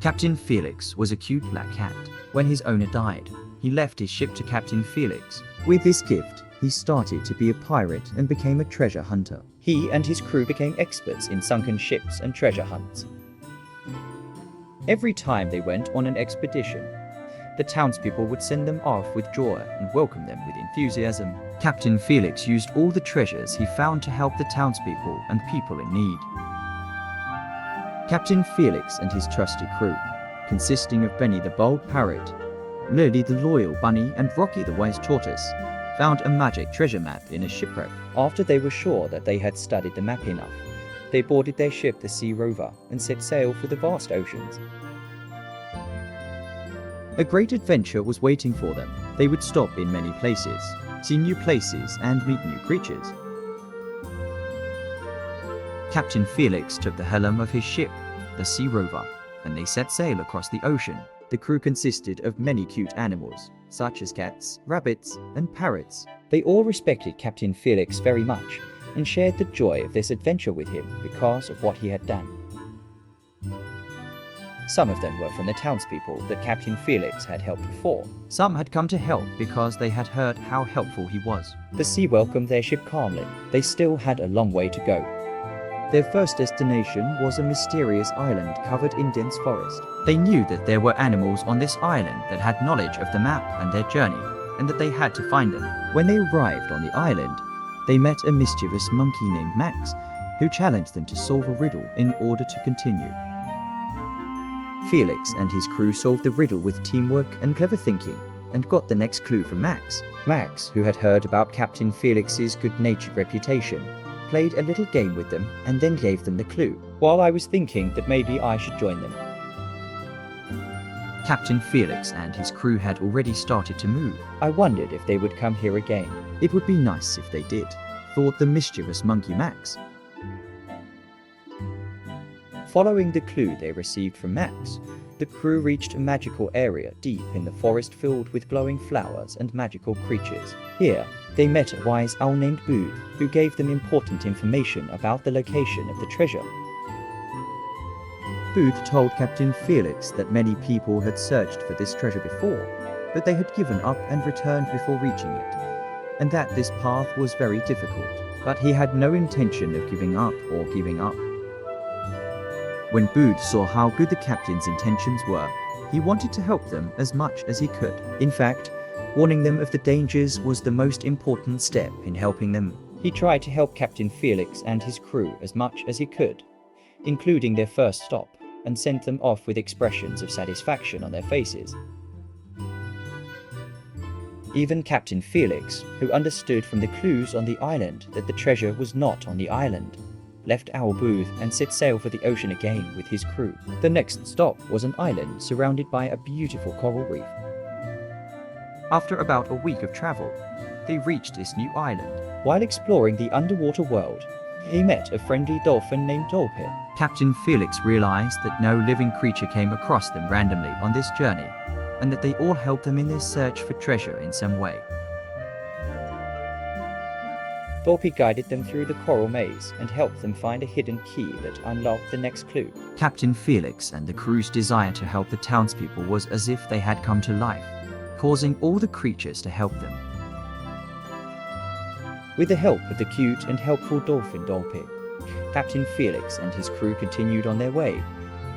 Captain Felix was a cute black cat. When his owner died, he left his ship to Captain Felix. With this gift, he started to be a pirate and became a treasure hunter. He and his crew became experts in sunken ships and treasure hunts. Every time they went on an expedition, the townspeople would send them off with joy and welcome them with enthusiasm. Captain Felix used all the treasures he found to help the townspeople and people in need. Captain Felix and his trusty crew, consisting of Benny the Bold Parrot, Lily the Loyal Bunny, and Rocky the Wise Tortoise, found a magic treasure map in a shipwreck. After they were sure that they had studied the map enough, they boarded their ship, the Sea Rover, and set sail for the vast oceans. A great adventure was waiting for them. They would stop in many places, see new places, and meet new creatures. Captain Felix took the helm of his ship, the Sea Rover, and they set sail across the ocean. The crew consisted of many cute animals, such as cats, rabbits, and parrots. They all respected Captain Felix very much and shared the joy of this adventure with him because of what he had done. Some of them were from the townspeople that Captain Felix had helped before. Some had come to help because they had heard how helpful he was. The sea welcomed their ship calmly. They still had a long way to go. Their first destination was a mysterious island covered in dense forest. They knew that there were animals on this island that had knowledge of the map and their journey, and that they had to find them. When they arrived on the island, they met a mischievous monkey named Max, who challenged them to solve a riddle in order to continue. Felix and his crew solved the riddle with teamwork and clever thinking, and got the next clue from Max. Max, who had heard about Captain Felix's good-natured reputation, played a little game with them and then gave them the clue, while I was thinking that maybe I should join them. Captain Felix and his crew had already started to move. I wondered if they would come here again. It would be nice if they did, thought the mischievous monkey Max. Following the clue they received from Max, the crew reached a magical area deep in the forest filled with glowing flowers and magical creatures. Here, they met a wise owl named Bold, who gave them important information about the location of the treasure. Bold told Captain Felix that many people had searched for this treasure before, but they had given up and returned before reaching it, and that this path was very difficult. But he had no intention of giving up or giving up. When Bold saw how good the captain's intentions were, he wanted to help them as much as he could. In fact, warning them of the dangers was the most important step in helping them. He tried to help Captain Felix and his crew as much as he could, including their first stop, and sent them off with expressions of satisfaction on their faces. Even Captain Felix, who understood from the clues on the island that the treasure was not on the island, left our booth and set sail for the ocean again with his crew. The next stop was an island surrounded by a beautiful coral reef. After about a week of travel, they reached this new island. While exploring the underwater world, he met a friendly dolphin named Dolphin. Captain Felix realized that no living creature came across them randomly on this journey, and that they all helped them in their search for treasure in some way. Dolphin guided them through the coral maze and helped them find a hidden key that unlocked the next clue. Captain Felix and the crew's desire to help the townspeople was as if they had come to life, causing all the creatures to help them. With the help of the cute and helpful dolphin Dolphin, Captain Felix and his crew continued on their way,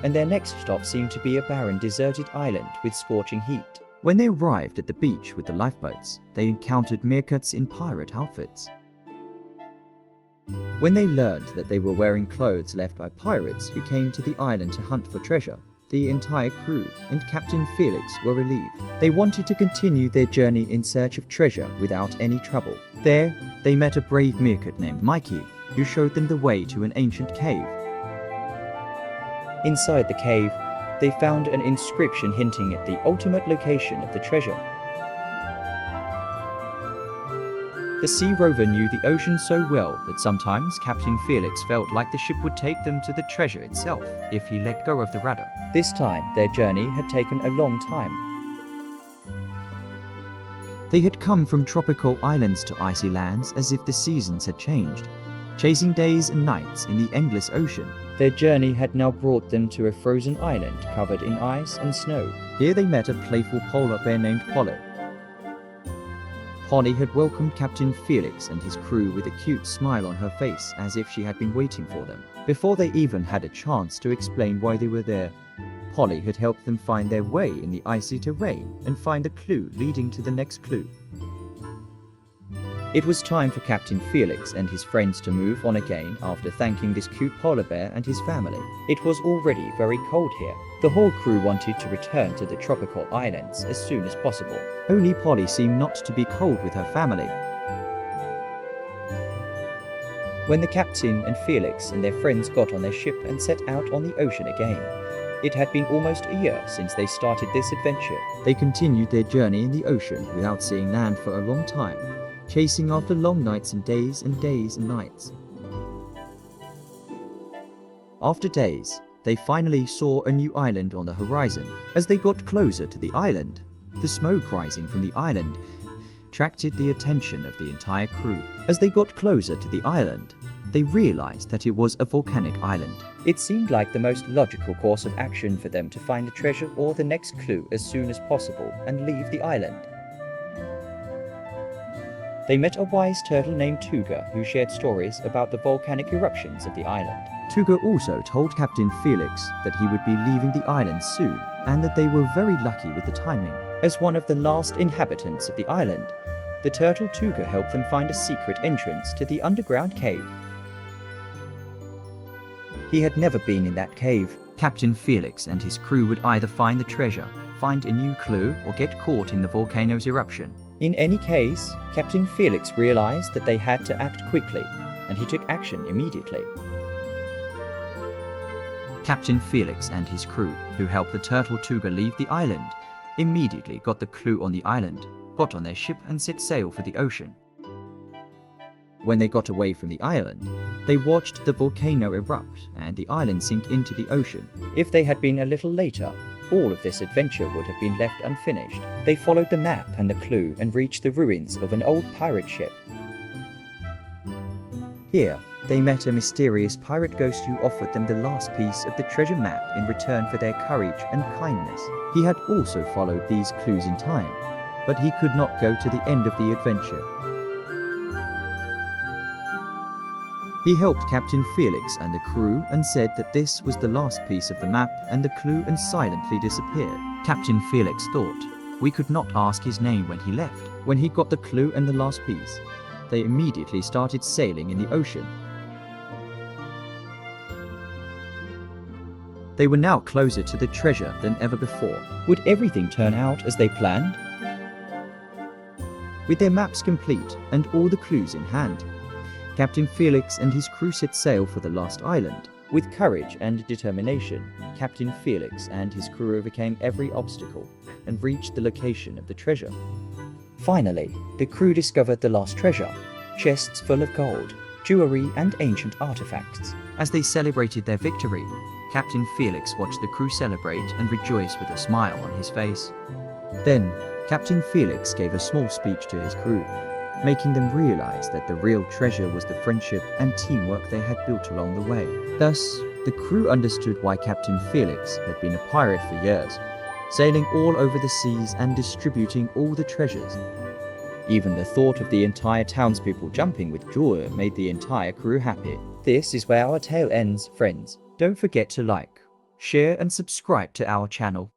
and their next stop seemed to be a barren, deserted island with scorching heat. When they arrived at the beach with the lifeboats, they encountered meerkats in pirate outfits. When they learned that they were wearing clothes left by pirates who came to the island to hunt for treasure, the entire crew and Captain Felix were relieved. They wanted to continue their journey in search of treasure without any trouble. There, they met a brave meerkat named Mikey, who showed them the way to an ancient cave. Inside the cave, they found an inscription hinting at the ultimate location of the treasure. The Sea Rover knew the ocean so well that sometimes Captain Felix felt like the ship would take them to the treasure itself if he let go of the rudder. This time, their journey had taken a long time. They had come from tropical islands to icy lands as if the seasons had changed, chasing days and nights in the endless ocean. Their journey had now brought them to a frozen island covered in ice and snow. Here they met a playful polar bear named Polly. Polly had welcomed Captain Felix and his crew with a cute smile on her face, as if she had been waiting for them. Before they even had a chance to explain why they were there, Polly had helped them find their way in the icy terrain and find a clue leading to the next clue. It was time for Captain Felix and his friends to move on again after thanking this cute polar bear and his family. It was already very cold here. The whole crew wanted to return to the tropical islands as soon as possible. Only Polly seemed not to be cold with her family. When the captain and Felix and their friends got on their ship and set out on the ocean again, it had been almost a year since they started this adventure. They continued their journey in the ocean without seeing land for a long time, chasing after long nights and days and nights. After days, they finally saw a new island on the horizon. As they got closer to the island, the smoke rising from the island attracted the attention of the entire crew. As they got closer to the island, they realized that it was a volcanic island. It seemed like the most logical course of action for them to find the treasure or the next clue as soon as possible and leave the island. They met a wise turtle named Tuga who shared stories about the volcanic eruptions of the island. Tuga also told Captain Felix that he would be leaving the island soon and that they were very lucky with the timing. As one of the last inhabitants of the island, the turtle Tuga helped them find a secret entrance to the underground cave. He had never been in that cave. Captain Felix and his crew would either find the treasure, find a new clue, or get caught in the volcano's eruption. In any case, Captain Felix realized that they had to act quickly, and he took action immediately. Captain Felix and his crew, who helped the turtle Tuga leave the island, immediately got the clue on the island, got on their ship and set sail for the ocean. When they got away from the island, they watched the volcano erupt and the island sink into the ocean. If they had been a little later, all of this adventure would have been left unfinished. They followed the map and the clue and reached the ruins of an old pirate ship. Here, they met a mysterious pirate ghost who offered them the last piece of the treasure map in return for their courage and kindness. He had also followed these clues in time, but he could not go to the end of the adventure. He helped Captain Felix and the crew and said that this was the last piece of the map and the clue, and silently disappeared. Captain Felix thought, we could not ask his name when he left. When he got the clue and the last piece, they immediately started sailing in the ocean. They were now closer to the treasure than ever before. Would everything turn out as they planned? With their maps complete and all the clues in hand, Captain Felix and his crew set sail for the lost island. With courage and determination, Captain Felix and his crew overcame every obstacle and reached the location of the treasure. Finally, the crew discovered the lost treasure, chests full of gold, jewelry, and ancient artifacts. As they celebrated their victory, Captain Felix watched the crew celebrate and rejoice with a smile on his face. Then, Captain Felix gave a small speech to his crew, making them realize that the real treasure was the friendship and teamwork they had built along the way. Thus, the crew understood why Captain Felix had been a pirate for years, sailing all over the seas and distributing all the treasures. Even the thought of the entire townspeople jumping with joy made the entire crew happy. This is where our tale ends, friends. Don't forget to like, share, and subscribe to our channel.